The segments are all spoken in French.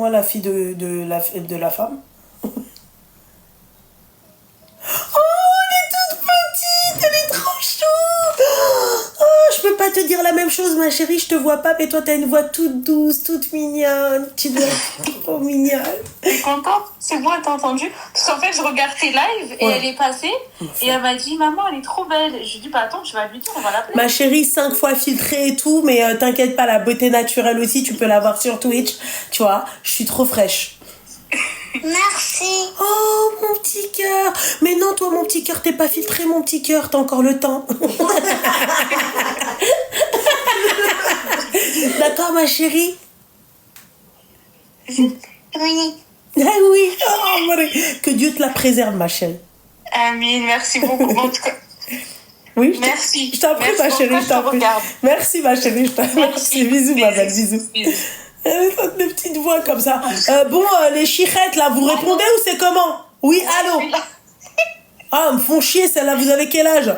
Moi, la fille de la femme. Elle est trop chaude. Oh, je peux pas te dire la même chose, ma chérie. Je te vois pas, mais toi, t'as une voix toute douce, toute mignonne. Tu dois être trop mignonne. T'es contente? C'est bon, t'as entendu? Parce qu'en fait, je regarde tes lives et elle est passée. Et elle m'a dit, maman, elle est trop belle. Je lui dis, bah attends, je vais lui dire, on va l'appeler. Ma chérie, 5 fois filtrée et tout, mais t'inquiète pas, la beauté naturelle aussi, tu peux la voir sur Twitch. Tu vois, je suis trop fraîche. Merci. Oh, mon petit cœur. Mais non, toi, mon petit cœur, t'es pas filtré, mon petit cœur. T'as encore le temps. D'accord, ma chérie? Oui. Ah oui. Oh, Marie. Que Dieu te la préserve, ma chérie. Amine, merci beaucoup. En tout cas, Oui, merci. Je t'en prie, ma chérie, je t'en prie. Merci, ma chérie, je t'en prie. Bisous, ma belle, bisous. Des petites voix comme ça. Bon, les chichettes, là, vous répondez ou c'est comment? Oui, allô? Ah, me font chier, celle-là, vous avez quel âge?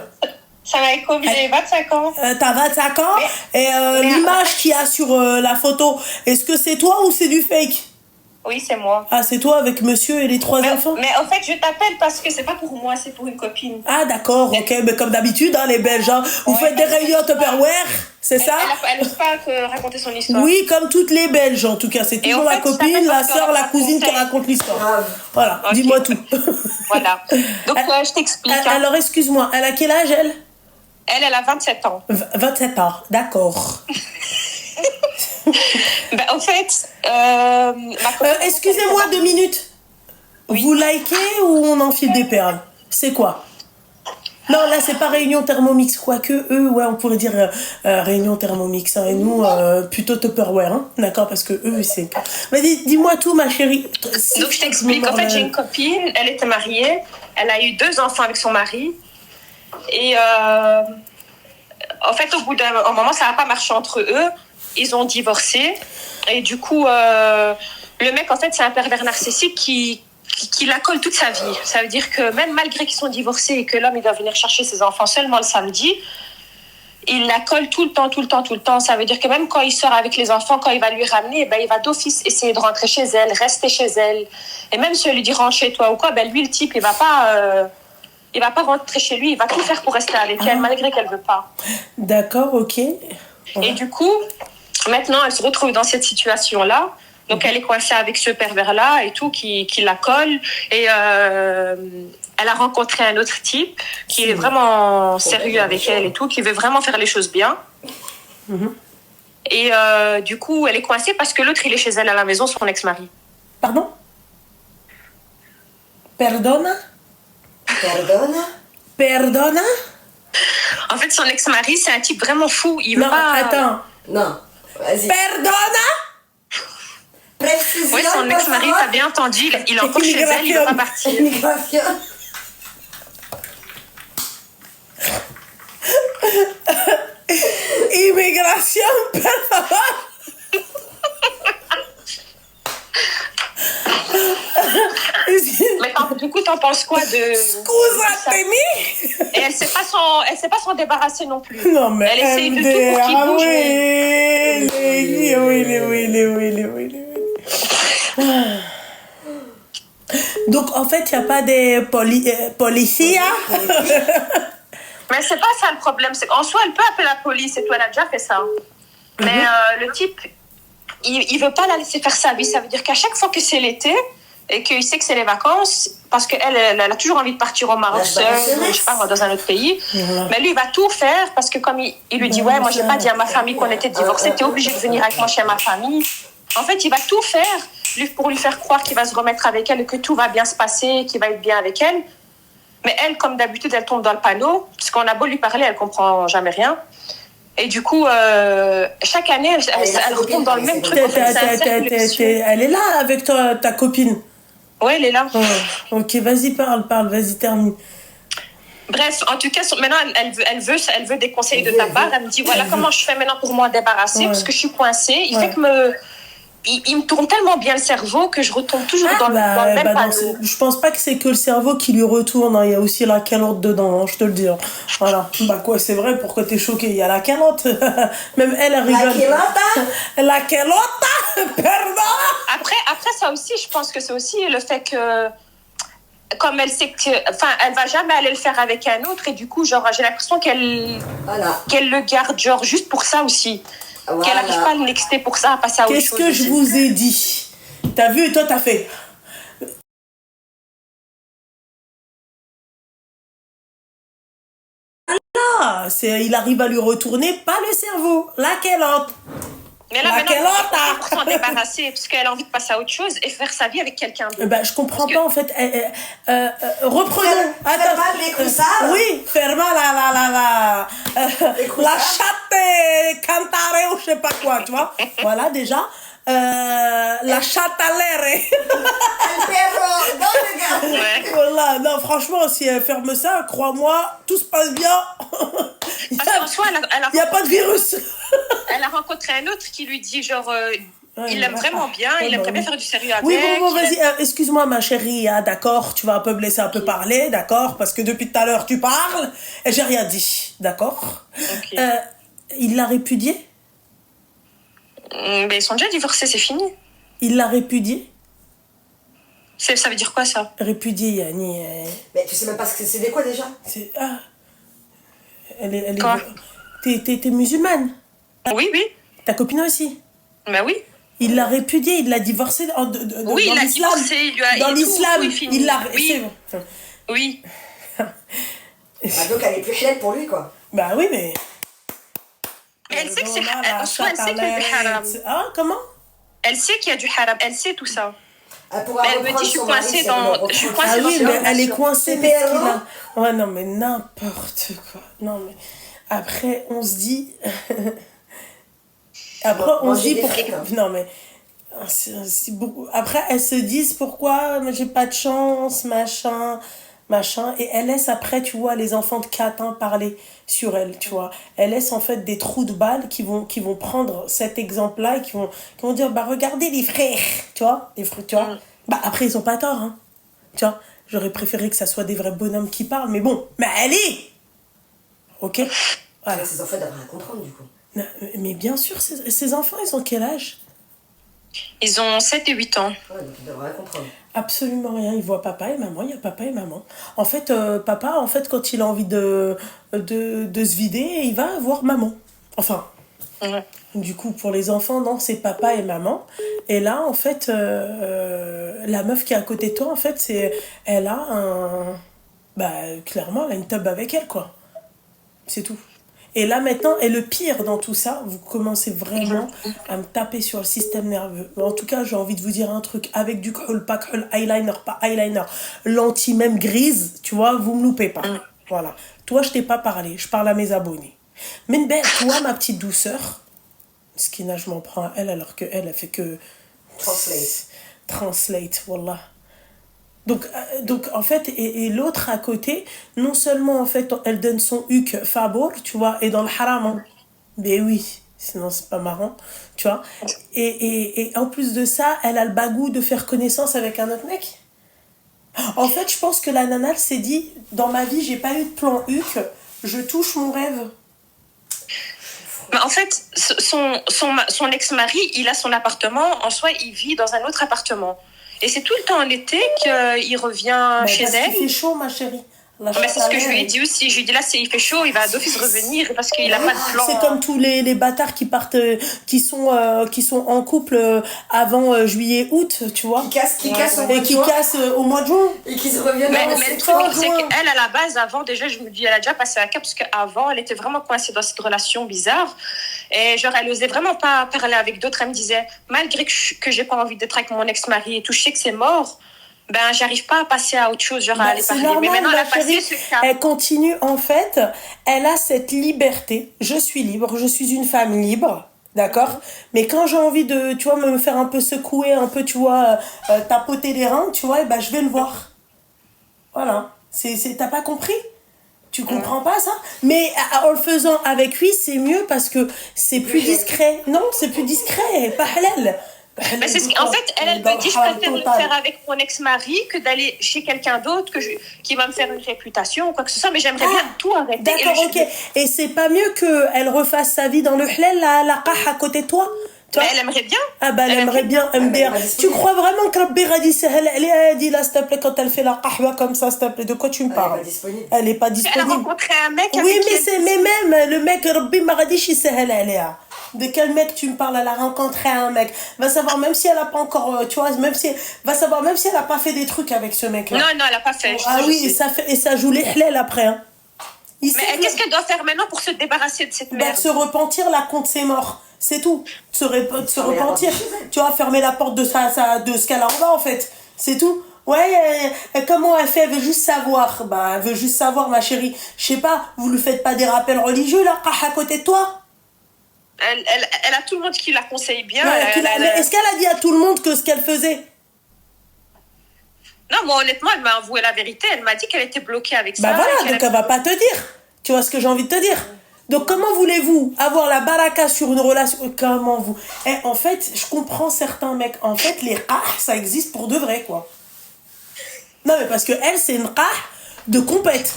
Ça va être combien? J'ai 25 ans. T'as 25 ans? Et l'image qu'il y a sur la photo, est-ce que c'est toi ou c'est du fake? Oui, c'est moi. Ah, c'est toi avec monsieur et les 3 enfants? Mais en fait, je t'appelle parce que c'est pas pour moi, c'est pour une copine. Ah, d'accord, ok. Mais comme d'habitude, hein, les Belges, hein, vous faites des réunions Tupperware, c'est ça? Elle n'ose pas raconter son histoire. Oui, comme toutes les Belges, en tout cas. C'est toujours la copine, la sœur, la cousine qui raconte l'histoire. Voilà, okay. Dis-moi tout. Voilà. Donc, je t'explique. Alors, excuse-moi, elle a quel âge, elle? Elle a 27 ans. 27 ans, d'accord. Ben, en fait, excusez-moi 2 minutes. Oui. Vous likez ou on enfile des perles? C'est quoi? Non, là, c'est pas réunion Thermomix. Quoique, eux, ouais, on pourrait dire réunion Thermomix. Hein, et nous, plutôt Tupperware. Hein, d'accord? Parce que eux, c'est... Mais dis-moi tout, ma chérie. Donc, je t'explique. En fait, j'ai une copine. Elle était mariée. Elle a eu 2 enfants avec son mari. Et en fait, au bout d'un moment, ça n'a pas marché entre eux. Ils ont divorcé. Et du coup, le mec, en fait, c'est un pervers narcissique qui la colle toute sa vie. Ça veut dire que même malgré qu'ils sont divorcés et que l'homme, il doit venir chercher ses enfants seulement le samedi, il la colle tout le temps. Ça veut dire que même quand il sort avec les enfants, quand il va lui ramener, ben, il va d'office essayer de rentrer chez elle, rester chez elle. Et même si elle lui dit rentre chez toi ou quoi, ben, lui, le type, il va pas rentrer chez lui. Il va tout faire pour rester avec elle, malgré qu'elle veut pas. D'accord, ok. Et du coup, maintenant, elle se retrouve dans cette situation-là. Donc, elle est coincée avec ce pervers-là et tout, qui la colle. Et elle a rencontré un autre type qui est vraiment sérieux avec elle et tout, qui veut vraiment faire les choses bien. Et du coup, elle est coincée parce que l'autre, il est chez elle à la maison, son ex-mari. Pardon? Perdona? En fait, son ex-mari, c'est un type vraiment fou. Il veut pas... Attends. Non, vas-y. Perdona? Oui, son ex-mari, t'as bien entendu, il est encore chez elle, il ne veut pas partir. Immigration, per favor. Mais du coup, t'en penses quoi de... Scusatemi. Et elle sait pas s'en débarrasser non plus. Non, mais elle essaye de tout pour qu'il bouge. Oui. Donc, en fait, il n'y a pas des policiers. Mais c'est pas ça le problème. C'est qu'en soi, elle peut appeler la police et tout, elle a déjà fait ça. Mais le type, il veut pas la laisser faire sa vie. Ça veut dire qu'à chaque fois que c'est l'été et qu'il sait que c'est les vacances, parce qu'elle a toujours envie de partir au Maroc seule, je sais pas moi, dans un autre pays. Mais lui, il va tout faire parce que comme il lui dit, ouais, moi, j'ai pas dit à ma famille qu'on était divorcés, t'es obligé de venir avec moi chez ma famille. En fait, il va tout faire pour lui faire croire qu'il va se remettre avec elle et que tout va bien se passer, qu'il va être bien avec elle. Mais elle, comme d'habitude, elle tombe dans le panneau, parce qu'on a beau lui parler, elle comprend jamais rien. Et du coup, chaque année, elle retombe dans le même truc. Elle est là avec toi, ta copine? Oui, elle est là. Oh, ok, vas-y, parle, vas-y, termine. Bref, en tout cas, maintenant, elle veut des conseils de ta part. Elle me dit, voilà comment je fais maintenant pour m'en débarrasser, parce que je suis coincée. Il fait que il me tourne tellement bien le cerveau que je retombe toujours dans le même panneau. Je pense pas que c'est que le cerveau qui lui retourne, hein. Il y a aussi la calotte dedans, hein, je te le dis. Hein. Voilà. Bah quoi, c'est vrai, pourquoi t'es choquée? Il y a la calotte. Même elle rigole. La calotte. La calotte. Pardon. Après, ça aussi, je pense que c'est aussi le fait que, comme elle sait que, enfin, elle va jamais aller le faire avec un autre, et du coup, genre, j'ai l'impression qu'elle le garde, genre, juste pour ça aussi. Voilà. Qu'elle n'arrive pas à le nexter pour ça, à passer à autre chose. Qu'est-ce que je vous ai dit? T'as vu et toi t'as fait. Ah, il arrive à lui retourner, pas le cerveau, la calotte. Mais là, maintenant, pour s'en débarrasser, parce qu'elle a envie de passer à autre chose et faire sa vie avec quelqu'un d'autre. Ben, je comprends pas, en fait. Reprenons. Attends. Oui, ferma la chatte cantare ou je sais pas quoi, tu vois. Voilà, déjà. La chatte à l'air. Voilà, non, franchement, si elle ferme ça, crois-moi, tout se passe bien. Il n'y a pas de virus. Elle a rencontré un autre qui lui dit, genre, il l'aime vraiment bien, il aimerait bien faire du sérieux avec. Oui, bon, vas-y, excuse-moi, ma chérie, hein, d'accord, tu vas un peu me laisser un peu parler, d'accord, parce que depuis tout à l'heure, tu parles, et j'ai rien dit, d'accord. Il l'a répudié? Mais ils sont déjà divorcés, c'est fini. Il l'a répudié? Ça veut dire quoi, ça? Répudié, Yanni. Mais tu sais même pas ce que c'est quoi déjà? Quoi? T'es musulmane? Oui. Ta copine aussi? Bah oui. Il l'a répudié, il l'a divorcé oui, il l'a divorcé, il lui a... Dans l'islam, il l'a... Oui. Donc elle est plus halal pour lui, quoi. Bah oui, mais... Elle sait que c'est... En soi, elle sait qu'il y a du haram. Ah, comment? Elle sait qu'il y a du haram, elle sait tout ça. Elle me dit, je suis coincée dans... Ah oui, mais elle est coincée, mais ce qu'il a... Ouais, non, mais n'importe quoi. Non, mais... Après, on se dit... Après, on se dit... Non, mais... Après, elles se disent pourquoi j'ai pas de chance, machin... Et elle laisse après, tu vois, les enfants de 4 ans parler sur elle, tu vois. Elle laisse en fait des trous de balles qui vont prendre cet exemple-là et qui vont dire, bah regardez les frères, tu vois, tu vois. Bah après, ils ont pas tort, hein, tu vois. J'aurais préféré que ça soit des vrais bonhommes qui parlent, mais bon, mais allez. Ok. Voilà. Ces enfants devraient rien comprendre, du coup. Non, mais bien sûr, ces enfants, ils ont quel âge? Ils ont 7 et 8 ans. Ouais, donc ils devraient rien comprendre. Absolument rien. Ils voient papa et maman. Il y a papa et maman. En fait, papa, en fait, quand il a envie de se vider, il va voir maman. Enfin, du coup, pour les enfants, non, c'est papa et maman. Et là, en fait, la meuf qui est à côté de toi, en fait, elle a un... Bah, clairement, elle a une tub avec elle, quoi. C'est tout. Et là maintenant, et le pire dans tout ça, vous commencez vraiment à me taper sur le système nerveux. En tout cas, j'ai envie de vous dire un truc. Avec du kohl, pas kohl, eyeliner, pas eyeliner, lentille même grise, tu vois, vous me loupez pas. Voilà. Toi, je t'ai pas parlé, je parle à mes abonnés. Mais ben, toi, ma petite douceur, Skina, je m'en prends à elle alors qu'elle, elle fait que... Translate, wallah. Donc en fait, et l'autre à côté, non seulement en fait, elle donne son huc fabour, tu vois, et dans le haram, hein. Mais oui, sinon c'est pas marrant, tu vois. Et en plus de ça, elle a le bagou de faire connaissance avec un autre mec. En fait, je pense que la nana, elle s'est dit, dans ma vie, j'ai pas eu de plan huc, je touche mon rêve. Mais en fait, son ex-mari, il a son appartement, en soi, il vit dans un autre appartement. Et c'est tout le temps en été qu'il revient chez elle. Il fait chaud, ma chérie. Mais c'est ce que je lui ai dit aussi. Je lui ai dit là, il fait chaud, il va d'office revenir parce qu'il n'a pas de plan. C'est comme tous les bâtards qui partent, qui sont en couple avant juillet-août, tu vois. Qui cassent au mois de juin. Et qui se reviennent mais le truc, c'est qu'elle, à la base, avant, déjà, je me dis, elle a déjà passé un cap parce qu'avant, elle était vraiment coincée dans cette relation bizarre. Et genre, elle osait vraiment pas parler avec d'autres. Elle me disait, malgré que j'ai pas envie d'être avec mon ex-mari et tout, je sais que c'est mort. Ben, j'arrive pas à passer à autre chose, genre à aller parler. Normal, mais maintenant, elle a passé ce cap. Elle continue, en fait, elle a cette liberté. Je suis libre, je suis une femme libre, d'accord? Mais quand j'ai envie de, tu vois, me faire un peu secouer, un peu, tu vois, tapoter les reins, tu vois, et ben, je vais le voir. Voilà. T'as pas compris? Tu comprends pas ça? Mais en le faisant avec lui, c'est mieux parce que c'est plus discret. Non, c'est plus discret, pas halal. Mais c'est en fait, elle me dit, je préfère le faire avec mon ex-mari que d'aller chez quelqu'un d'autre qui va me faire une réputation ou quoi que ce soit. Mais j'aimerais bien tout arrêter. D'accord, ok. Et c'est pas mieux qu'elle refasse sa vie dans le halal, la qah à côté de toi? Mais elle aimerait bien. Ah bah elle aimerait bien MBR. Tu crois vraiment que Rabbi Radi Sahel, elle est dit là, s'il te plaît, quand elle fait la qahwa comme ça, s'il te plaît, de quoi tu me parles? Elle est pas disponible. Elle a rencontré un mec. Oui, mais même le mec, Rabbi Maradishi Sahel, elle est là. De quel mec tu me parles? Elle a rencontré un mec. Va savoir, même si elle a pas encore, tu vois, va savoir, même si elle a pas fait des trucs avec ce mec-là. Non, elle a pas fait. Ah oui, et ça joue les halal après, hein. Mais qu'est-ce qu'elle doit faire maintenant pour se débarrasser de cette merde? Se repentir là contre ses morts. C'est tout. Se repentir. Tu vois, fermer la porte de ce qu'elle a en bas, en fait. C'est tout. Ouais, comment elle fait? Elle veut juste savoir. Bah, elle veut juste savoir, ma chérie. Je sais pas, vous lui faites pas des rappels religieux, là, à côté de toi? Elle a tout le monde qui la conseille bien. Est-ce qu'elle a dit à tout le monde que ce qu'elle faisait? Non, moi, honnêtement, elle m'a avoué la vérité. Elle m'a dit qu'elle était bloquée avec ça. Bah voilà, donc elle va pas te dire. Tu vois ce que j'ai envie de te dire? Donc comment voulez-vous avoir la baraka sur une relation? Comment vous... en fait, je comprends certains mecs. En fait, les qah, ça existe pour de vrai, quoi. Non, mais parce que elle, c'est une qah de compète.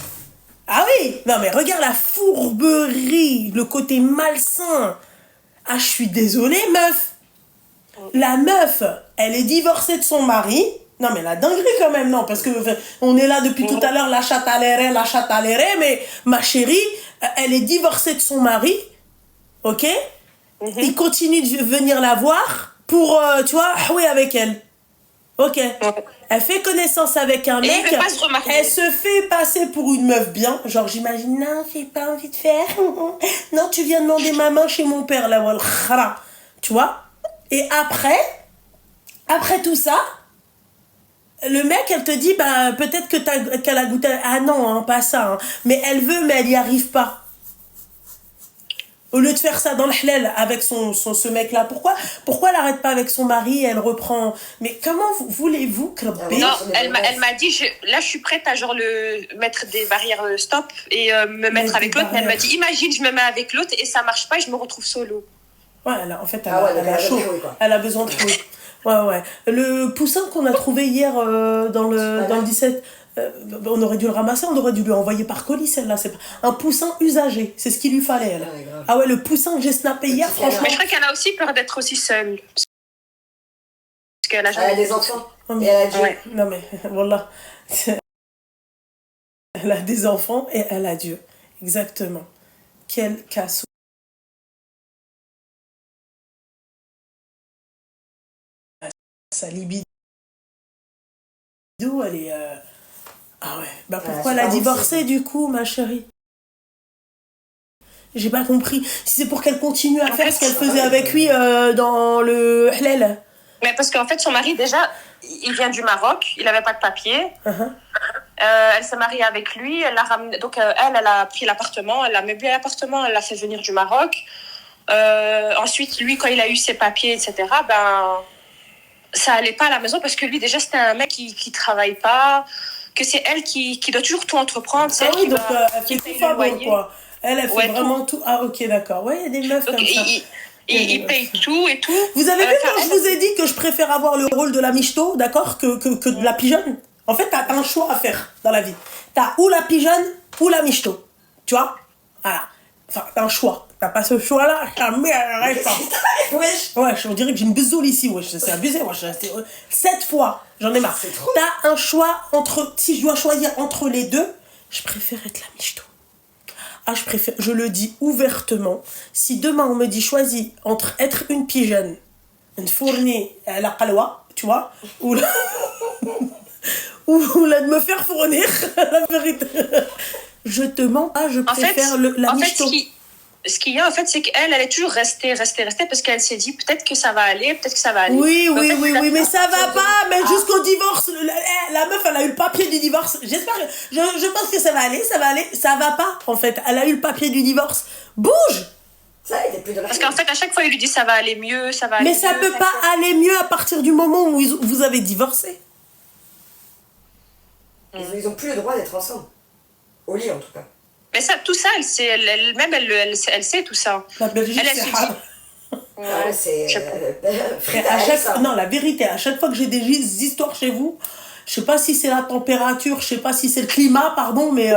Ah oui. Non, mais regarde la fourberie, le côté malsain. Ah, je suis désolée, meuf. La meuf, elle est divorcée de son mari. Non, mais la dinguerie quand même, non. Parce que on est là depuis tout à l'heure, la chatte à l'air, mais ma chérie, elle est divorcée de son mari. Ok? Il continue de venir la voir pour, tu vois, jouer avec elle. Ok. Elle fait connaissance avec un mec. Elle se fait passer pour une meuf bien. Genre, j'imagine, non, j'ai pas envie de faire. Non, tu viens demander ma main chez mon père, là, voilà. Tu vois? Et après tout ça, le mec, elle te dit, bah, peut-être qu'elle a goûté. Ah non, hein, pas ça. Hein. Mais elle veut, mais elle y arrive pas. Au lieu de faire ça dans le halal avec ce mec-là, pourquoi elle n'arrête pas avec son mari? Elle reprend. Mais comment voulez-vous que... Non, elle m'a dit, là, je suis prête à genre mettre des barrières stop et me mettre avec l'autre. Mais elle m'a dit, imagine, je me mets avec l'autre et ça marche pas et je me retrouve solo. Ouais, en fait, elle a chaud. Elle a besoin de chaud. Ouais. Le poussin qu'on a trouvé hier dans le 17, on aurait dû le ramasser, on aurait dû lui envoyer par colis, celle-là. C'est un poussin usagé, c'est ce qu'il lui fallait, elle. Ah ouais, le poussin que j'ai snappé hier, franchement. Mais je crois qu'elle a aussi peur d'être aussi seule. Parce qu'elle elle a des enfants. Et elle a Dieu. Ouais. Non mais, voilà. Elle a des enfants et elle a Dieu. Exactement. Quel casse. Sa libido, elle est... Ah ouais, bah pourquoi elle a divorcé du coup, ma chérie? J'ai pas compris. Si c'est pour qu'elle continue à faire ce qu'elle faisait avec lui dans le halal. Mais parce qu'en fait, son mari, déjà, il vient du Maroc, il avait pas de papier. Elle s'est mariée avec lui, elle l'a ramené... Donc elle a pris l'appartement, elle a meublé l'appartement, elle l'a fait venir du Maroc. Ensuite, lui, quand il a eu ses papiers, etc., ben... ça allait pas à la maison parce que lui déjà c'était un mec qui travaille pas, que c'est elle qui doit toujours tout entreprendre. Ah oui, donc elle fait tout favor, quoi. Elle fait vraiment tout. Ah ok, d'accord. Ouais, il y a des meufs donc, comme ça. Il paye tout et tout. Vous avez vu quand je vous ai dit que je préfère avoir le rôle de la michto, d'accord, que de la pigeonne? En fait, t'as un choix à faire dans la vie. T'as ou la pigeonne ou la michto. Tu vois? Voilà. Enfin, t'as un choix. T'as pas ce choix-là, ta mère, arrête. Ouais, je dirais que j'ai une besoule ici, ouais, c'est abusé, moi, je suis restée 7 fois, j'en ai marre. T'as un choix si je dois choisir entre les deux, je préfère être la michto. Ah, je le dis ouvertement, si demain on me dit choisis entre être une pigeonne, une fournie à la qalwa, tu vois, ou là de me faire fournir, la vérité. Je te mens pas, je préfère la michto. Ce qu'il y a, en fait, c'est qu'elle est toujours restée, parce qu'elle s'est dit, peut-être que ça va aller. Oui, mais ça va pas, mais jusqu'au divorce, la meuf, elle a eu le papier du divorce. J'espère je pense que ça va aller, ça va pas, en fait. Elle a eu le papier du divorce. Bouge! Parce qu'en fait, à chaque fois, il lui dit, ça va aller mieux, ça va aller mieux. Mais ça peut pas aller mieux à partir du moment où vous avez divorcé. Ils ont plus le droit d'être ensemble. Au lit, en tout cas. Mais ça, tout ça, elle sait tout ça. La Belgique, elle se dit, Ouais, c'est. Je sais pas. Et Frite à à chaque... aise, hein. Non, la vérité, à chaque fois que j'ai des histoires chez vous, je sais pas si c'est la température, je sais pas si c'est le climat, pardon, mais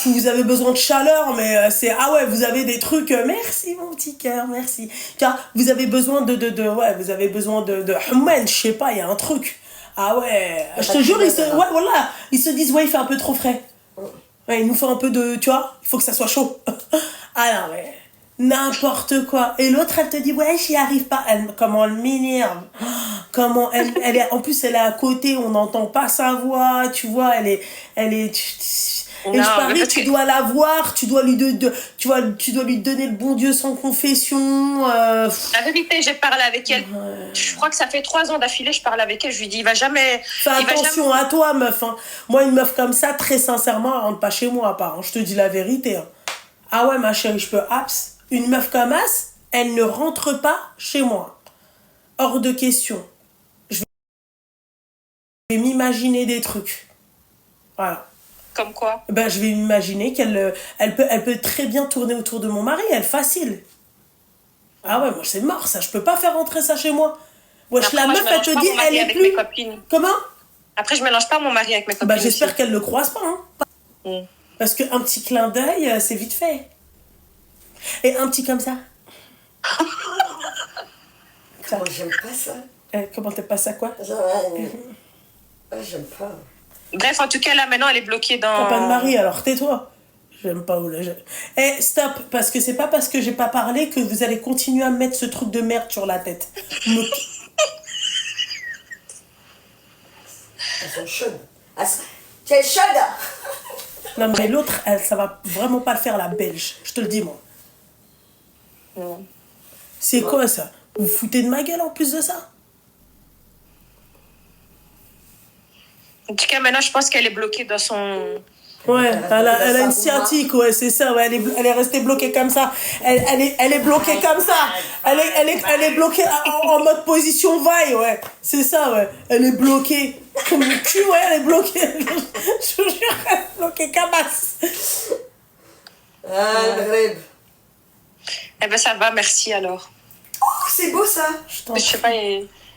vous avez besoin de chaleur, mais c'est... Ah ouais, vous avez des trucs... merci mon petit cœur, merci. Tu vois, vous avez besoin ouais, vous avez besoin de hummen, je sais pas, il y a un truc. Ah ouais, je te jure, ouais, voilà, ils se disent, ouais, il fait un peu trop frais. Ouais, il nous faut un peu de... Tu vois, il faut que ça soit chaud. Ah non, mais... N'importe quoi. Et l'autre, elle te dit, ouais, j'y arrive pas. Comment elle m'énerve. Comment elle est... En plus, elle est à côté, on n'entend pas sa voix, tu vois, elle est... Et Non, je mais parie, parce tu que dois la voir, tu dois tu dois lui donner le bon Dieu sans confession. la vérité, j'ai parlé avec elle. Je crois que ça fait 3 ans d'affilée, je parle avec elle. Je lui dis, il va jamais. Fais Il va attention jamais. à toi, meuf. Hein. Moi, une meuf comme ça, très sincèrement, elle rentre pas chez moi, à part. Hein. Je te dis la vérité. Hein. Ah ouais, ma chérie, je peux abs. Une meuf comme As, elle ne rentre pas chez moi. Hors de question. Je vais m'imaginer des trucs. Voilà. Comme quoi? Ben, je vais m'imaginer elle peut très bien tourner autour de mon mari, elle facile. Ah ouais, moi c'est mort, ça, je peux pas faire rentrer ça chez moi. Wesh, Après, la moi, je meuf, elle mélange te pas dit, mon mari elle est avec plus... mes copines. Comment? Après, je mélange pas mon mari avec mes copines. Bah, j'espère aussi. qu'elle le croise pas, hein. Mm. Parce qu'un petit clin d'œil, c'est vite fait. Et un petit comme ça. Ça. Moi, j'aime pas ça. Comment t'es pas ça, quoi? Genre, j'aime pas. Bref, en tout cas, là, maintenant, elle est bloquée dans. T'as pas de mari, alors tais-toi. J'aime pas où là. Eh, stop, parce que c'est pas parce que j'ai pas parlé que vous allez continuer à me mettre ce truc de merde sur la tête. Elles sont chaudes. Tu es chaude? Non, mais l'autre, ça va vraiment pas le faire, la belge. Je te le dis, moi. Mm. C'est quoi ça? Vous vous foutez de ma gueule en plus de ça? En tout cas, maintenant, je pense qu'elle est bloquée dans son. Ouais, elle a une sciatique, ouais, c'est ça, ouais, elle est restée bloquée comme ça. Elle est bloquée comme ça. Elle est bloquée en mode position vaille, ouais. C'est ça, ouais. Elle est bloquée. Comme le cul, ouais, elle est bloquée. Je vous jure, elle est bloquée cabasse. Ah, le rêve. Eh ben, ça va, merci alors. Oh, c'est beau ça. Je sais pas,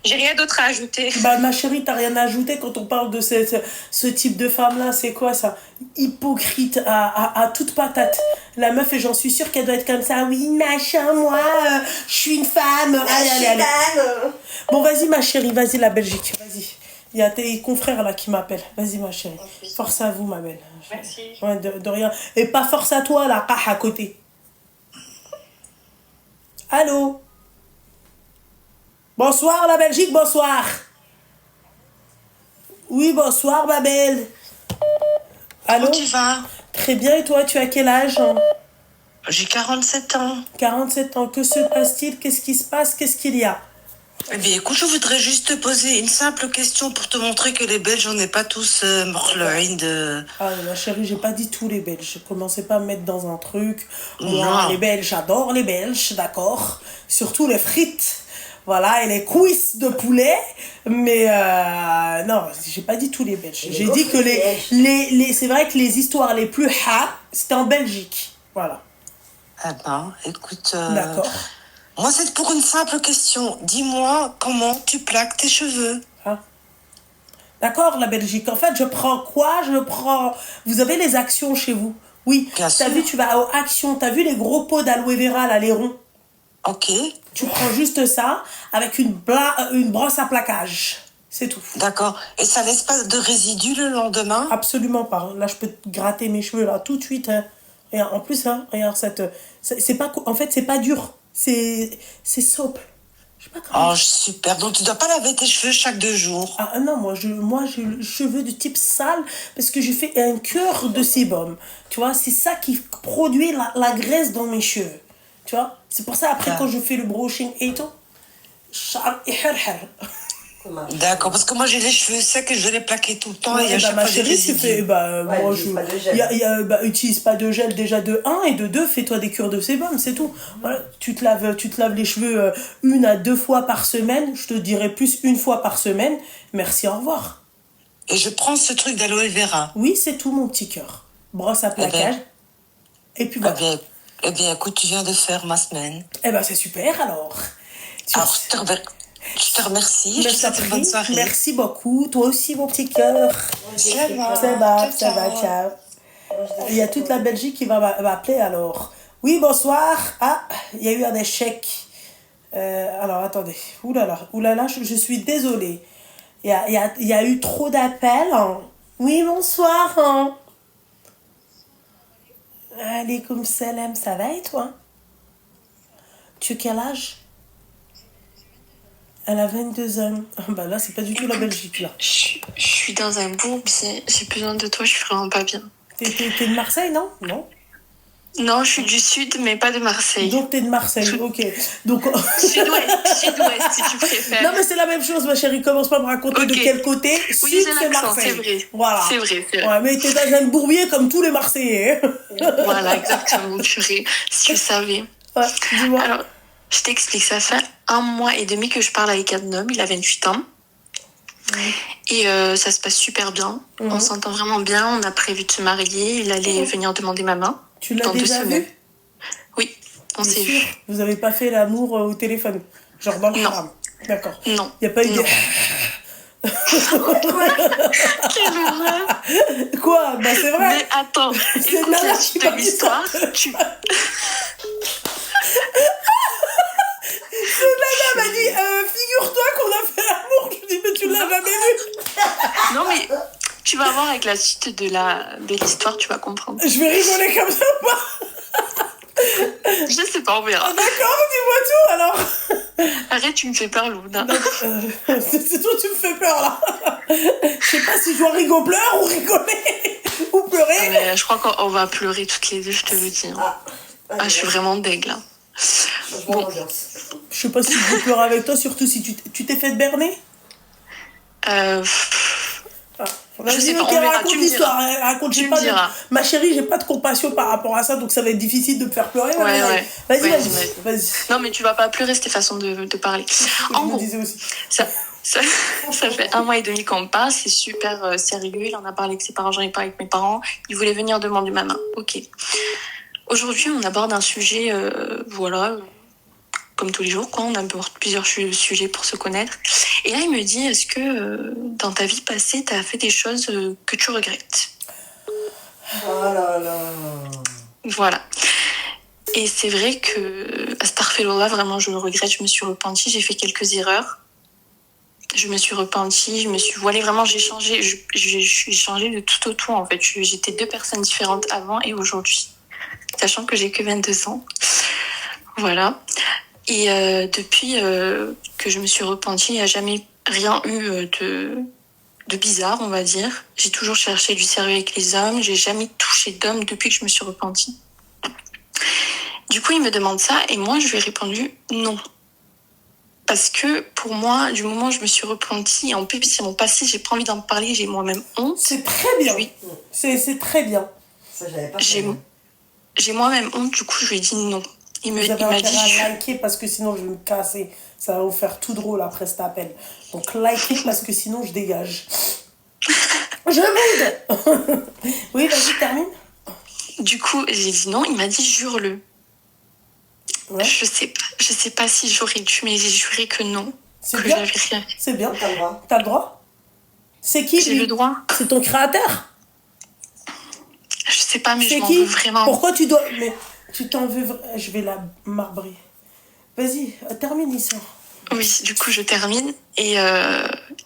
j'ai rien d'autre à ajouter. Bah, ma chérie, t'as rien à ajouter quand on parle de ce type de femme-là, c'est quoi ça? Hypocrite à toute patate. La meuf, et j'en suis sûre qu'elle doit être comme ça. Oui, machin, moi, je suis une femme. Allez. Bon, vas-y, ma chérie, vas-y, la Belgique, vas-y. Il y a tes confrères là qui m'appellent. Vas-y, ma chérie. Force à vous, ma belle. Merci. Ouais, de rien. Et pas force à toi, là, à côté. Allô? Bonsoir, la Belgique, bonsoir. Oui, bonsoir, ma belle. Allô? Comment tu vas? Très bien, et toi, tu as quel âge? J'ai 47 ans. 47 ans, que se passe-t-il? Qu'est-ce qui se passe? Qu'est-ce qu'il y a? Eh bien, écoute, je voudrais juste te poser une simple question pour te montrer que les Belges, on n'est pas tous morloïnes de... Ah, ma chérie, j'ai pas dit tous les Belges. Commencez pas à me mettre dans un truc. Moi, Non. les Belges, j'adore les Belges, d'accord? Surtout les frites. Voilà, et les cuisses de poulet. Mais non, j'ai pas dit tous les Belges. J'ai dit que c'est vrai que les histoires les plus c'était en Belgique. Voilà. Ah ben, écoute... D'accord. Moi, c'est pour une simple question. Dis-moi comment tu plaques tes cheveux. Ah. D'accord, la Belgique. En fait, je prends quoi? Vous avez les actions chez vous? Oui. Bien T'as sûr. vu, tu vas aux actions. T'as vu les gros pots d'aloe vera, là, les ronds? Ok, Tu prends juste ça avec une brosse à plaquage. C'est tout. d'accord. Et ça laisse pas de résidus le lendemain? Absolument pas. Là, je peux te gratter mes cheveux, là, tout de suite. Hein. Et en plus, hein, regarde, c'est pas... En fait, c'est pas dur. C'est souple. Je sais pas comment... Oh, super. Donc, tu dois pas laver tes cheveux chaque 2 jours. Ah non, moi j'ai le cheveu de type sale parce que j'ai fait un cœur de sébum. Tu vois, c'est ça qui produit la graisse dans mes cheveux. Tu vois, c'est pour ça après Ah. quand je fais le brushing et tout, شعر يحرحر. D'accord, parce que moi, j'ai les cheveux secs et je les plaquer tout le temps. Ouais, et à chaque ma fois, des chérie, tu résidus. fais, Ouais, moi, utilise pas de gel. utilise pas de gel déjà de 1 et de 2, fais-toi des cures de sébum, c'est tout. Voilà, tu te laves les cheveux 1 à 2 fois par semaine, je te dirais plus 1 fois par semaine. Merci, au revoir. Et je prends ce truc d'aloe vera. Oui, c'est tout mon petit cœur. Brosse à plaquage. Et puis voilà. Eh bien, écoute, tu viens de faire ma semaine. Eh ben, c'est super alors. Alors, je te remercie. Je te souhaite une bonne soirée. Merci beaucoup. Toi aussi, mon petit cœur. Ça va, ciao. Il y a toute la Belgique qui va m'appeler alors. Oui, bonsoir. Ah, il y a eu un échec. Alors, attendez. Oulala, je suis désolée. Il y a eu trop d'appels. Oui, bonsoir. Alaykoum salam, ça va et toi? Tu as quel âge? Elle a 22 ans. Bah là, c'est pas du tout la Belgique, là. Je suis dans un bourbier. J'ai besoin de toi, je suis vraiment pas bien. T'es de Marseille, non? Non. Non, je suis du sud, mais pas de Marseille. Donc t'es de Marseille, ok. Donc... Sud-ouest, si tu préfères. Non, mais c'est la même chose, ma chérie. Commence pas à me raconter de quel côté. Oui, Sud, j'ai c'est l'accent, Marseille. c'est vrai. Voilà. C'est vrai. Ouais, mais t'es dans un bourbier comme tous les Marseillais. Voilà, exactement, purée. Si tu savais. Ouais, dis-moi. Alors, je t'explique, ça fait 1 mois et demi que je parle avec un homme, il a 28 ans. Et ça se passe super bien. On s'entend vraiment bien, on a prévu de se marier, il allait venir demander ma main. Tu l'as dans 2 déjà semaines. vu? Oui, on s'est vu. Vous avez pas fait l'amour au téléphone? Genre dans le Non. haram? D'accord. Non. Y a pas eu de... Quelle horreur. Quoi? Bah c'est vrai. Mais attends, écoute Nana la qui suite m'a de dit l'histoire. Nana m'a dit, figure-toi qu'on a fait l'amour. Je dis, mais tu l'as jamais vu? Non mais tu vas voir avec la suite de l'histoire, tu vas comprendre. Je vais rigoler comme ça ou pas? Je sais pas, on verra. D'accord, dis-moi tout alors. Arrête, tu me fais peur, Luna. C'est toi, tu me fais peur là. Je sais pas si je dois rigoler ou rigoler ou pleurer. Mais je crois qu'on va pleurer toutes les deux, je te le dis. Je suis vraiment deg là. Bon. Je sais pas si je veux pleurer avec toi, surtout si tu t'es fait berner. Je sais pas, ok, on verra, raconte tu me l'histoire. diras. Raconte, Tu me diras. Ma chérie, j'ai pas de compassion par rapport à ça, donc ça va être difficile de me faire pleurer. Ouais. Vas-y. Non mais tu vas pas pleurer, c'était façon de parler. En gros, disais aussi. ça fait 1 mois et demi qu'on parle, c'est super sérieux. Il en a parlé avec ses parents, j'en ai parlé avec mes parents. Il voulait venir demander ma main. Ok. Aujourd'hui, on aborde un sujet, comme tous les jours, quoi. On aborde plusieurs sujets pour se connaître. Et là, il me dit, est-ce que dans ta vie passée, tu as fait des choses que tu regrettes? Oh là là. Voilà. Et c'est vrai que, astaghfirullah, vraiment, je le regrette. Je me suis repentie, j'ai fait quelques erreurs. Je me suis repentie, je me suis voilée. Vraiment, j'ai changé de tout au tout, en fait. J'étais 2 personnes différentes avant et aujourd'hui. Sachant que j'ai que 22 ans. Voilà. Et depuis que je me suis repentie, il n'y a jamais rien eu de bizarre, on va dire. J'ai toujours cherché du sérieux avec les hommes. J'ai jamais touché d'homme depuis que je me suis repentie. Du coup, il me demande ça et moi, je lui ai répondu non. Parce que pour moi, du moment où je me suis repentie, en plus, c'est mon passé, j'ai pas envie d'en parler, j'ai moi-même honte. C'est très bien. Oui. C'est très bien. Ça, j'avais pas J'ai moi-même honte, du coup, je lui ai dit non. Vous avez intérêt à liker parce que sinon je vais me casser. Ça va vous faire tout drôle après cet appel. Donc likez parce que sinon je dégage. Je boude. Oui, vas-y, termine. Du coup, j'ai dit non, il m'a dit jure-le. Ouais. Je sais pas si j'aurais dû, mais j'ai juré que non. C'est que bien. j'avais rien. C'est bien. T'as le droit. T'as le droit. C'est qui J'ai lui? le droit. C'est ton créateur? Je sais pas, mais C'est je m'en qui? veux vraiment. Pourquoi tu dois... Mais tu t'en veux... Je vais la marbrer. Vas-y, termine l'histoire. Oui, du coup, je termine. Et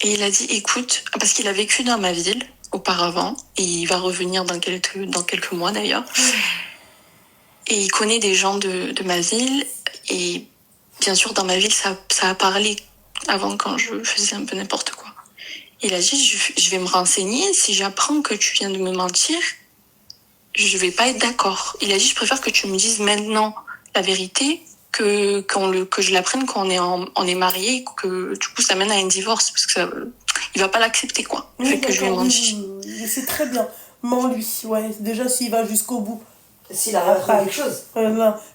il a dit, écoute, parce qu'il a vécu dans ma ville auparavant, et il va revenir dans quelques mois d'ailleurs. Et il connaît des gens de ma ville. Et bien sûr, dans ma ville, ça a parlé avant quand je faisais un peu n'importe quoi. Il a dit, je vais me renseigner. Si j'apprends que tu viens de me mentir, je vais pas être d'accord. Il a dit, je préfère que tu me dises maintenant la vérité que je l'apprenne quand on est mariés, que du coup ça mène à un divorce parce que il va pas l'accepter quoi. Le fait que je lui ai menti. Oui, c'est très bien. Mens-lui, ouais. Déjà s'il va jusqu'au bout. S'il arrive à trouver quelque chose.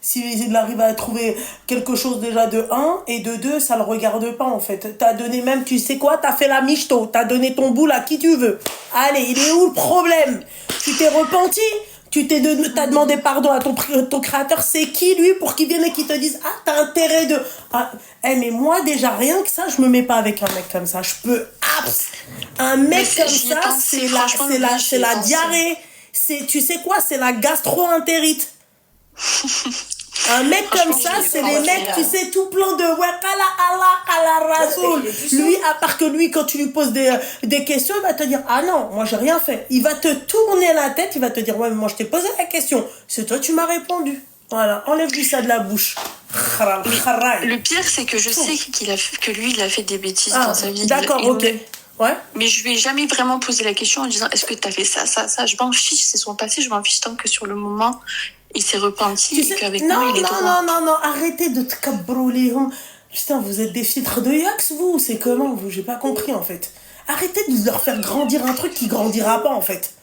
S'il arrive à trouver quelque chose déjà de 1 et de 2, ça le regarde pas en fait. T'as donné même, tu sais quoi, t'as fait la michto, t'as donné ton boule à qui tu veux. Allez, il est où le problème? Tu t'es repenti? T'as demandé pardon à ton créateur, c'est qui lui pour qu'il vienne et qu'il te dise ah t'as intérêt de mais moi déjà rien que ça je me mets pas avec un mec comme ça, je peux un mec comme ça c'est la diarrhée, tu sais quoi, c'est la gastro-entérite. Un mec comme ça, c'est les mecs, tu sais, tout plein de Wakala Allah ala Rasoul. Lui, à part que lui, quand tu lui poses des questions, il va te dire ah non, moi j'ai rien fait. Il va te tourner la tête, il va te dire ouais, mais moi je t'ai posé la question, c'est toi tu m'as répondu. Voilà, enlève-lui ça de la bouche. Le pire, c'est que je sais que lui, il a fait des bêtises dans sa vie. D'accord, ok. Ouais. Mais je lui ai jamais vraiment posé la question en disant est-ce que t'as fait ça, ça, ça. Je m'en fiche, c'est son passé, je m'en fiche tant que sur le moment, il s'est repenti et qu'avec moi, il est droit. Non, arrêtez de te cabrouler. Putain, vous êtes des filtres de Yax, vous. C'est comment, vous? J'ai pas compris, en fait. Arrêtez de leur faire grandir un truc qui grandira pas, en fait.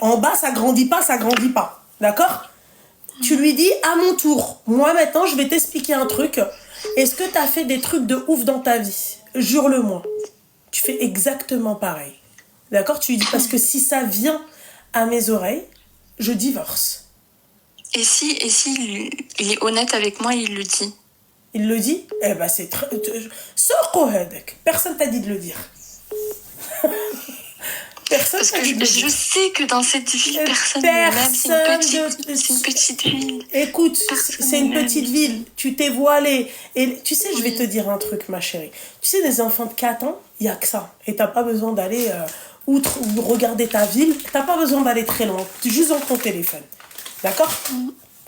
En bas, ça grandit pas. D'accord? Tu lui dis, à mon tour, moi, maintenant, je vais t'expliquer un truc. Est-ce que t'as fait des trucs de ouf dans ta vie? Jure-le-moi. Tu fais exactement pareil. D'accord? Tu lui dis, parce que si ça vient à mes oreilles, je divorce. Et si il est honnête avec moi, il le dit. Il le dit? Eh ben c'est très... Personne t'a dit de le dire. Parce que je sais que dans cette ville, personne même. C'est une petite ville. Écoute, c'est une petite ville. Tu t'es voilée. Et tu sais, je vais te dire un truc, ma chérie. Tu sais, des enfants de 4 ans, il n'y a que ça. Et t'as pas besoin d'aller outre ou regarder ta ville. T'as pas besoin d'aller très loin. Juste dans ton téléphone. D'accord?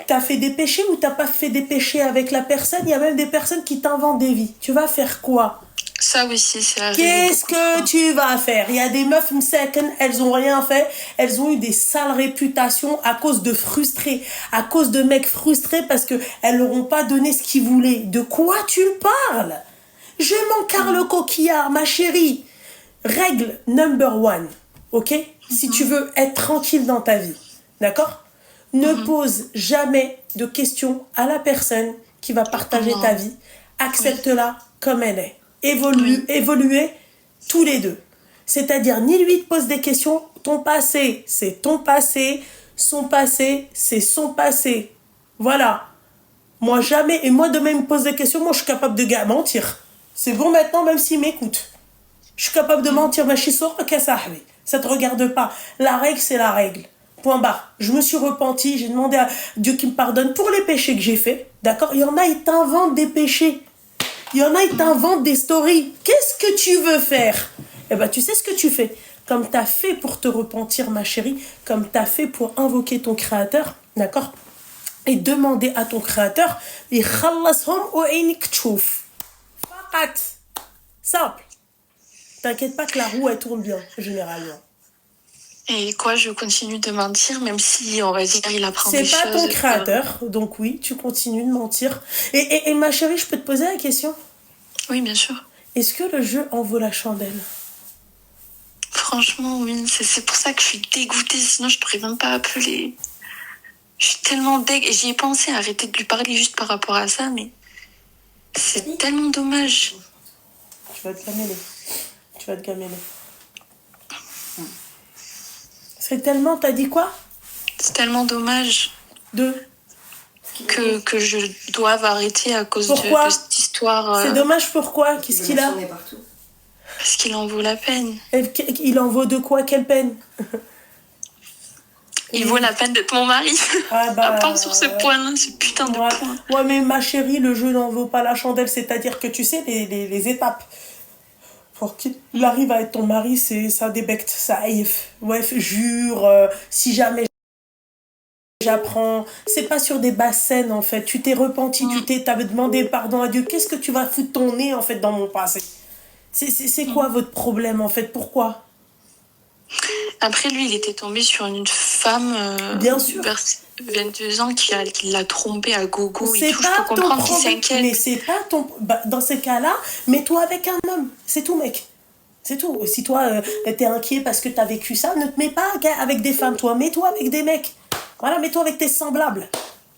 T'as fait des péchés ou t'as pas fait des péchés avec la personne? Il y a même des personnes qui t'inventent des vies. Tu vas faire quoi? Ça aussi, c'est arrivé. Qu'est-ce que tu vas faire? Il y a des meufs msaken, elles ont rien fait. Elles ont eu des sales réputations à cause de frustrés. À cause de mecs frustrés parce que elles leur ont pas donné ce qu'ils voulaient. De quoi tu parles? Je m'encarre le coquillard, ma chérie. Règle number 1. Ok? Si tu veux être tranquille dans ta vie. D'accord? Ne pose jamais de questions à la personne qui va partager ta vie. Accepte-la comme elle est. Évoluez tous les deux. C'est-à-dire, ni lui te pose des questions. Ton passé, c'est ton passé. Son passé, c'est son passé. Voilà. Moi, jamais. Et moi, demain, il me pose des questions. Moi, je suis capable de mentir. C'est bon maintenant, même s'il m'écoute. Je suis capable de mentir. Mais je suis sûre que ça ne te regarde pas. La règle, c'est la règle. Point barre. Je me suis repentie, j'ai demandé à Dieu qu'il me pardonne pour les péchés que j'ai faits. D'accord? Il y en a, ils t'inventent des péchés. Il y en a, ils t'inventent des stories. Qu'est-ce que tu veux faire? Eh ben, tu sais ce que tu fais. Comme tu as fait pour te repentir, ma chérie, comme tu as fait pour invoquer ton créateur, d'accord? Et demander à ton créateur, simple. T'inquiète pas que la roue, elle tourne bien, généralement. Et quoi, je continue de mentir, même si, on va dire, il apprend des choses. C'est pas ton créateur, donc oui, tu continues de mentir. Et ma chérie, je peux te poser la question? Oui, bien sûr. Est-ce que le jeu en vaut la chandelle? Franchement, oui. C'est pour ça que je suis dégoûtée, sinon je t'aurais même pas appelé. Je suis tellement deg. Et j'y ai pensé à arrêter de lui parler juste par rapport à ça, mais c'est tellement dommage. Tu vas te gameler. C'est tellement... T'as dit quoi? C'est tellement dommage que je doive arrêter à cause de cette histoire. C'est dommage pourquoi? Qu'est-ce qu'il a? Parce qu'il en vaut la peine. Il en vaut de quoi? Quelle peine? Il vaut la peine d'être mon mari. À part sur ce point-là, ce putain de point. Ouais, mais ma chérie, le jeu n'en vaut pas la chandelle. C'est-à-dire que tu sais, les étapes... Pour qu'il arrive à être ton mari, c'est ça débecte, ça haïf. Ouais, jure, si jamais j'apprends. C'est pas sur des basses scènes, en fait. Tu t'es repenti, t'avais demandé pardon à Dieu. Qu'est-ce que tu vas foutre ton nez, en fait, dans mon passé? C'est quoi votre problème, en fait? Pourquoi? Après, lui, il était tombé sur une femme bien sûr. 22 ans qui l'a trompé à gogo et tout. Je peux comprendre qu'il s'inquiète. Mais c'est pas ton... dans ces cas-là, mets-toi avec un homme. C'est tout, mec. C'est tout. Si toi, t'es inquiet parce que t'as vécu ça, ne te mets pas avec des femmes, toi. Mets-toi avec des mecs. Voilà, mets-toi avec tes semblables.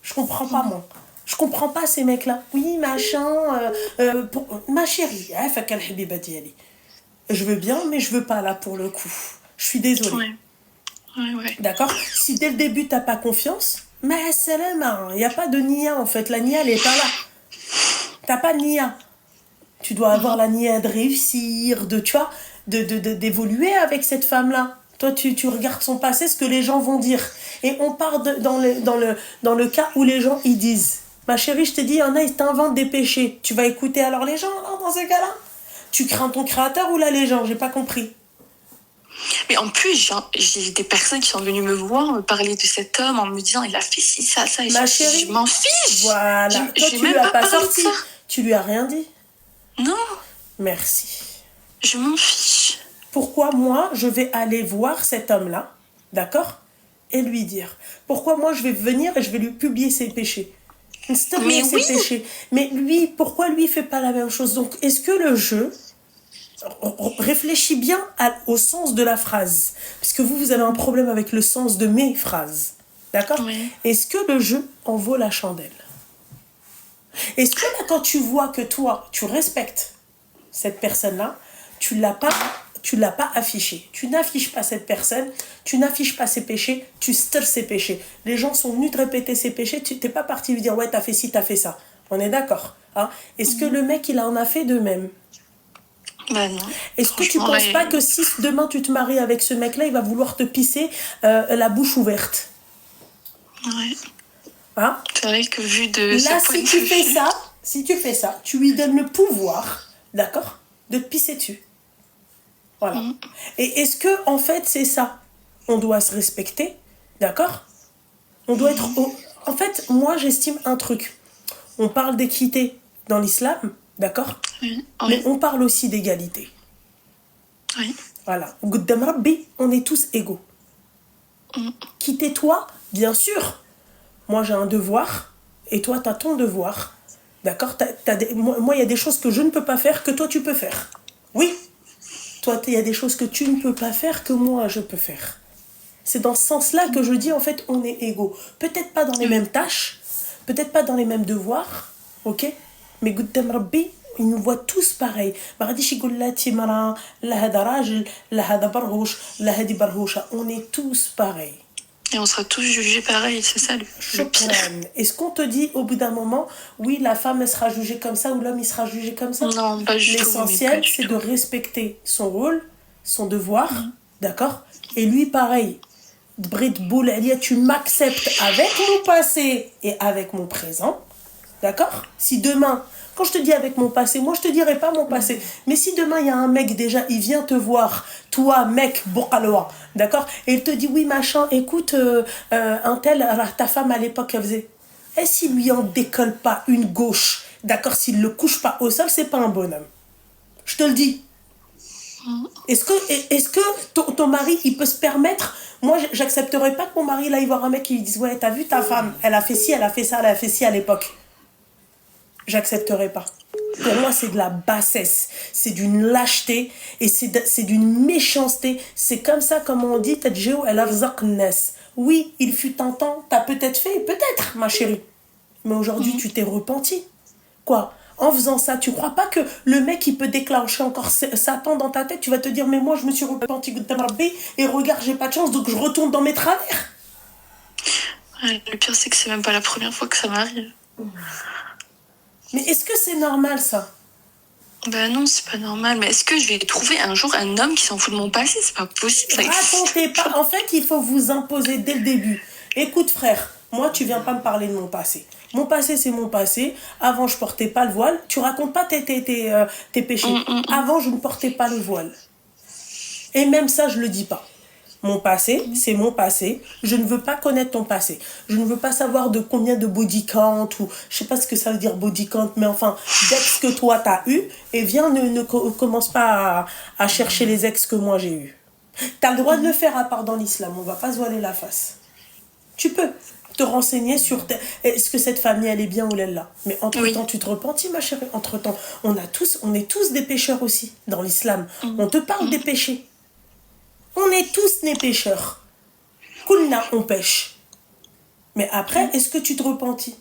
Je comprends pas, moi. Je comprends pas ces mecs-là. Oui, machin... ma chérie, je veux bien, mais je veux pas, là, pour le coup. Je suis désolée. Ouais. Ouais. D'accord? Si dès le début, t'as pas confiance, mais c'est le il n'y a pas de nia en fait. La nia, elle est pas là. T'as pas de nia. Tu dois avoir la nia de réussir, tu vois, d'évoluer avec cette femme-là. Toi, tu regardes son passé, ce que les gens vont dire. Et on part dans le cas où les gens, ils disent, ma chérie, je te dis, il y en a, ils t'inventent des péchés. Tu vas écouter alors les gens, alors, dans ce cas-là? Tu crains ton créateur ou la légende? J'ai pas compris. Mais en plus, j'ai des personnes qui sont venues me voir, me parler de cet homme en me disant il a fait ci, ça, et Ma ça. chérie, Je m'en fiche. voilà. Toi, J'ai tu même lui as pas parlé de sorti. ça. Tu lui as rien dit. Non, Merci. je m'en fiche. Pourquoi moi, je vais aller voir cet homme-là, d'accord, et lui dire. Pourquoi moi, je vais venir et je vais lui publier ses péchés. Mais oui. Péchés. Mais lui, pourquoi lui, il fait pas la même chose? Donc, est-ce que le jeu... Réfléchis bien au sens de la phrase. Parce que vous avez un problème avec le sens de mes phrases. D'accord? Oui. Est-ce que le jeu en vaut la chandelle? Est-ce que là, quand tu vois que toi, tu respectes cette personne-là, tu l'as pas affiché. Tu n'affiches pas cette personne, tu n'affiches pas ses péchés, tu stires ses péchés. Les gens sont venus te répéter ses péchés, tu n'es pas parti lui dire ouais, t'as fait ci, t'as fait ça. On est d'accord, hein? Est-ce que le mec, il en a fait de même? Ben non. Est-ce que tu penses pas que si demain tu te maries avec ce mec-là, il va vouloir te pisser la bouche ouverte? Ouais. Hein? C'est vrai que vu de là, ce point de vue... si tu fais ça, tu lui donnes le pouvoir, d'accord, de te pisser dessus. Voilà. Et est-ce que, en fait, c'est ça? On doit se respecter, d'accord? On doit être... En fait, moi, j'estime un truc. On parle d'équité dans l'islam, d'accord? Oui. Mais on parle aussi d'égalité. Oui. Voilà. Gouddam Rabbi, on est tous égaux. Quitter-toi, bien sûr. Moi, j'ai un devoir, et toi, tu as ton devoir. D'accord? Moi, il y a des choses que je ne peux pas faire, que toi, tu peux faire. Oui. Toi, il y a des choses que tu ne peux pas faire, que moi, je peux faire. C'est dans ce sens-là que je dis, en fait, on est égaux. Peut-être pas dans les mêmes tâches, peut-être pas dans les mêmes devoirs, ok? Mais Gouddam Rabbi, ils nous voient tous pareils. On est tous pareils. Et on sera tous jugés pareil, c'est ça le pire. Est-ce qu'on te dit au bout d'un moment, oui, la femme elle sera jugée comme ça ou l'homme il sera jugé comme ça? Non, pas du tout. L'essentiel, c'est de respecter son rôle, son devoir, d'accord? Et lui, pareil. Brit Boul Elia, tu m'acceptes avec mon passé et avec mon présent, d'accord? Si demain, quand je te dis avec mon passé, moi je te dirai pas mon passé, mais si demain il y a un mec déjà, il vient te voir, toi mec, Bokaloa, d'accord? Et il te dit oui machin, écoute, un tel, alors, ta femme à l'époque elle faisait, et s'il lui en décolle pas une gauche, d'accord, s'il le couche pas au sol, c'est pas un bonhomme. Je te le dis. Est-ce que ton mari, il peut se permettre... Moi, j'accepterais pas que mon mari, là, il voit un mec qui lui dise « Ouais, t'as vu ta femme, elle a fait ci, elle a fait ça, elle a fait ci à l'époque. » J'accepterais pas. Pour moi, c'est de la bassesse, c'est d'une lâcheté et c'est d'une méchanceté. C'est comme ça, comme on dit, Tadjeo el arzaq nes. Oui, il fut un temps, t'as peut-être fait, peut-être, ma chérie. Mais aujourd'hui, tu t'es repenti. Quoi? En faisant ça, tu crois pas que le mec, il peut déclencher encore Satan dans ta tête? Tu vas te dire, mais moi, je me suis repenti et regarde, j'ai pas de chance, donc je retourne dans mes travers. Ouais, le pire, c'est que c'est même pas la première fois que ça m'arrive. Mais est-ce que c'est normal, ça? Ben non, c'est pas normal. Mais est-ce que je vais trouver un jour un homme qui s'en fout de mon passé? C'est pas possible. Ça racontez pas. En fait, il faut vous imposer dès le début. Écoute, frère, moi, tu viens pas me parler de mon passé. Mon passé, c'est mon passé. Avant, je portais pas le voile. Tu racontes pas tes péchés. Avant, je ne portais pas le voile. Et même ça, je le dis pas. Mon passé, c'est mon passé. Je ne veux pas connaître ton passé. Je ne veux pas savoir de combien de body count ou je sais pas ce que ça veut dire body count, mais enfin, d'ex que toi t'as eu. Et viens, ne commence pas à chercher les ex que moi j'ai eu. T'as le droit de le faire à part dans l'islam. On va pas se voiler la face. Tu peux te renseigner sur est-ce que cette famille elle est bien ou elle est là. Mais entre-temps, tu te repentis, ma chérie. Entre-temps, on est tous des pécheurs aussi dans l'islam. On te parle des péchés. On est tous des pécheurs. Kulna, on pêche. Mais après, est-ce que tu te repentis?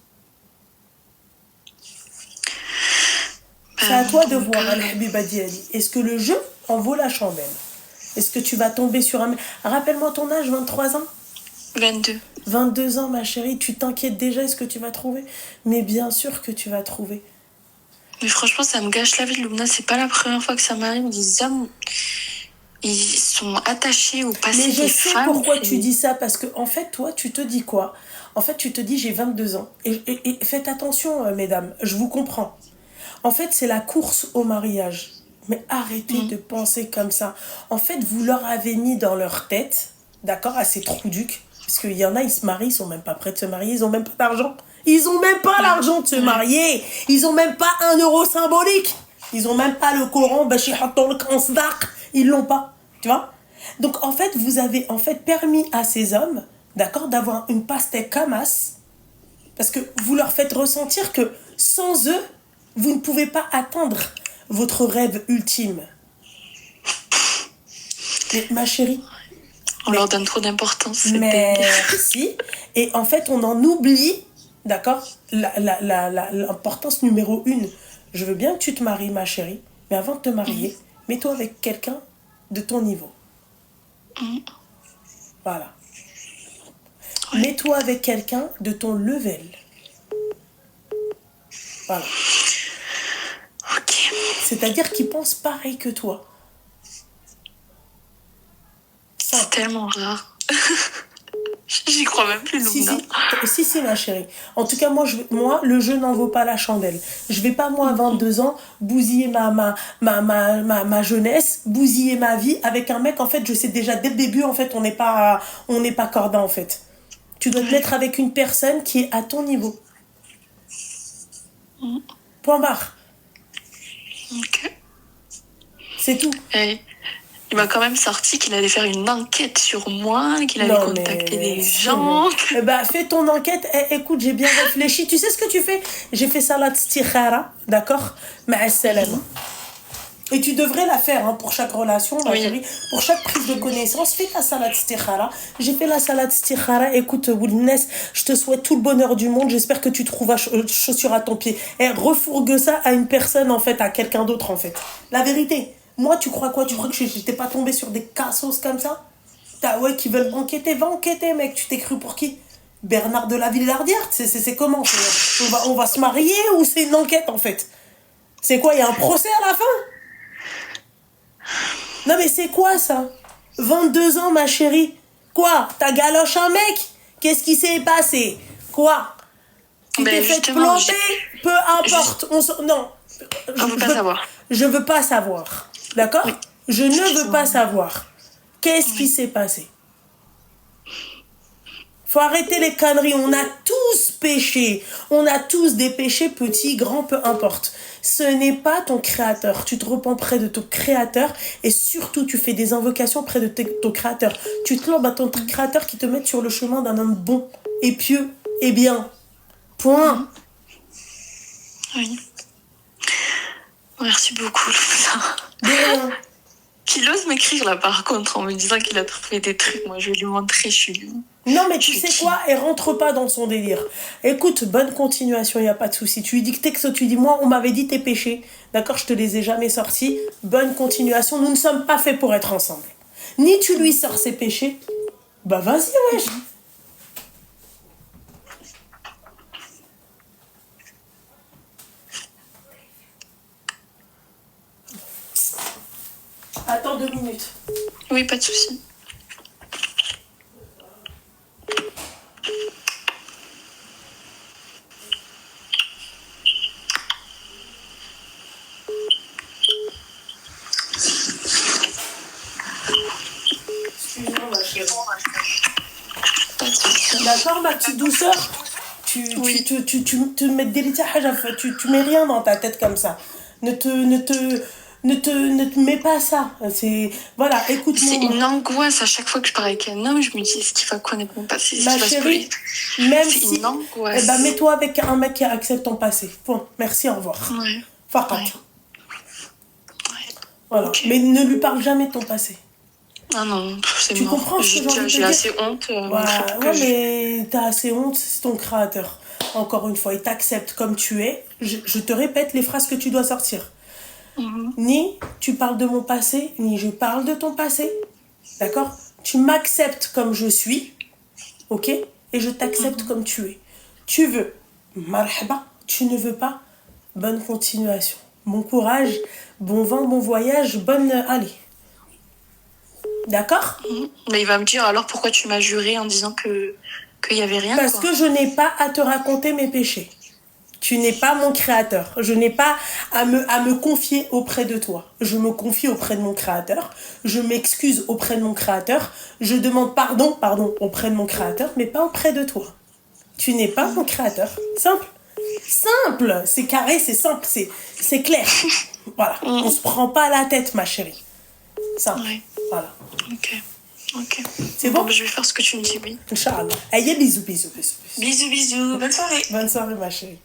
C'est à toi de voir, Al-Habib Adi Ali. Est-ce que le jeu en vaut la chandelle? Est-ce que tu vas tomber sur un... Rappelle-moi ton âge, 23 ans? 22. 22 ans, ma chérie, tu t'inquiètes déjà, est-ce que tu vas trouver? Mais bien sûr que tu vas trouver. Mais franchement, ça me gâche la vie, Lumna. C'est pas la première fois que ça m'arrive. Les hommes, ils sont attachés au passé Mais je des sais femmes. pourquoi tu dis ça, parce que en fait, toi, tu te dis quoi? En fait, tu te dis, j'ai 22 ans. Et faites attention, mesdames, je vous comprends. En fait, c'est la course au mariage. Mais arrêtez de penser comme ça. En fait, vous leur avez mis dans leur tête, d'accord, à ces trouducs, parce qu'il y en a, ils se marient, ils sont même pas prêts de se marier, ils ont même pas d'argent. Ils ont même pas l'argent de se marier. Ils ont même pas 1 euro symbolique. Ils ont même pas le Coran, ils l'ont pas. Tu vois? Donc, en fait, vous avez en fait permis à ces hommes, d'accord, d'avoir une pastèque Kamas, parce que vous leur faites ressentir que sans eux, vous ne pouvez pas atteindre votre rêve ultime. Mais ma chérie, On leur donne trop d'importance. C'est merci. Et en fait, on en oublie, d'accord, l'importance numéro 1. Je veux bien que tu te maries, ma chérie, mais avant de te marier, mets-toi avec quelqu'un de ton niveau. Voilà. Mets-toi avec quelqu'un de ton level. Voilà. Ok. C'est-à-dire qu'il pense pareil que toi. C'est tellement rare. J'y crois même plus, Lumna. Si, ma chérie. En tout cas, moi, le jeu n'en vaut pas la chandelle. Je vais pas, moi, à 22 ans, bousiller ma jeunesse, bousiller ma vie avec un mec. En fait, je sais déjà, dès le début, en fait, on n'est pas corda, en fait. Tu dois te mettre avec une personne qui est à ton niveau. Point barre. Ok. C'est tout. Et il m'a quand même sorti qu'il allait faire une enquête sur moi, qu'il allait contacter des gens. Bah, fais ton enquête. Écoute, j'ai bien réfléchi. Tu sais ce que tu fais? J'ai fait salat istikhara, d'accord? Ma'a salam. Et tu devrais la faire, hein, pour chaque relation, ma chérie. Pour chaque prise de connaissance, fais ta salat istikhara. J'ai fait la salat istikhara. Écoute, Wildness, je te souhaite tout le bonheur du monde. J'espère que tu trouveras chaussure à ton pied. Et refourgue ça à une personne, en fait, à quelqu'un d'autre, en fait. La vérité. Moi, tu crois quoi? Tu crois que j'étais pas tombée sur des cassos comme ça? Qui veulent enquêter? Va enquêter, mec. Tu t'es cru pour qui? Bernard de la Villardière? C'est comment? On va se marier ou c'est une enquête, en fait? C'est quoi? Il y a un procès à la fin? Non, mais c'est quoi, ça? 22 ans, ma chérie. Quoi? T'as galoche un mec? Qu'est-ce qui s'est passé? Quoi? Tu t'es fait planter? Peu importe. Non. On veut pas savoir. Je veux pas savoir. D'accord? Oui. Je ne veux pas savoir. Qu'est-ce qui s'est passé? Faut arrêter les conneries. On a tous péché. On a tous des péchés, petits, grands, peu importe. Ce n'est pas ton créateur. Tu te repens près de ton créateur et surtout, tu fais des invocations près de ton créateur. Tu te lambes à ton créateur qui te mette sur le chemin d'un homme bon et pieux et bien. Point. Oui. Merci beaucoup, De rien. Qu'il ose m'écrire là par contre en me disant qu'il a trouvé des trucs. Moi je vais lui montrer, je suis... Non mais tu sais quoi, et rentre pas dans son délire. Écoute, bonne continuation, y a pas de souci. Tu lui dis que texto, tu dis moi on m'avait dit tes péchés, d'accord, je te les ai jamais sortis. Bonne continuation, nous ne sommes pas faits pour être ensemble. Ni tu lui sors ses péchés, bah vas-y wesh. Attends 2 minutes. Oui, pas de souci. Excuse-moi ma chérie. Pas de souci. D'accord ma petite douceur? Tu te mets des tu mets rien dans ta tête comme ça. Ne te mets pas ça. C'est voilà, écoute-moi. C'est une angoisse à chaque fois que je parle avec un homme, je me dis est-ce qu'il va connaître mon passé? Ma chérie, même c'est si une angoisse. Eh ben, mets-toi avec un mec qui accepte ton passé. Bon, merci, au revoir. Ouais. Fakat. Ouais. Voilà. Okay. Mais ne lui parle jamais de ton passé. Ah non, c'est tu mort. Comprends ce que J'ai assez honte. Ouais, mais t'as assez honte, c'est ton créateur. Encore une fois, il t'accepte comme tu es. Je te répète les phrases que tu dois sortir. Ni tu parles de mon passé, ni je parle de ton passé. D'accord? Tu m'acceptes comme je suis, ok? Et je t'accepte comme tu es. Tu veux, marhaba. Tu ne veux pas, bonne continuation. Bon courage, bon vent, bon voyage, bonne... Allez. D'accord? Mais il va me dire, alors pourquoi tu m'as juré en disant qu'il y avait rien, Parce quoi. que je n'ai pas à te raconter mes péchés. Tu n'es pas mon créateur. Je n'ai pas à me confier auprès de toi. Je me confie auprès de mon créateur. Je m'excuse auprès de mon créateur. Je demande pardon auprès de mon créateur, mais pas auprès de toi. Tu n'es pas mon créateur. Simple. Simple. C'est carré, c'est simple, c'est clair. Voilà. On se prend pas la tête, ma chérie. Simple. Ouais. Voilà. Ok. C'est bon? Bah, je vais faire ce que tu me dis, oui. Inch'Allah. Allez, bisous. Bisous. Bonne soirée. Bonne soirée, ma chérie.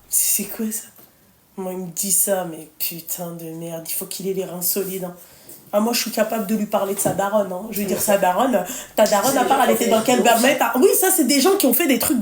C'est quoi ça? Moi, il me dit ça, mais putain de merde. Il faut qu'il ait les reins solides. Hein. Ah, moi, je suis capable de lui parler de sa daronne. Hein. Je veux dire, sa daronne, ta daronne, à part, elle était dans quel barmette? Oui, ça, c'est des gens qui ont fait des trucs...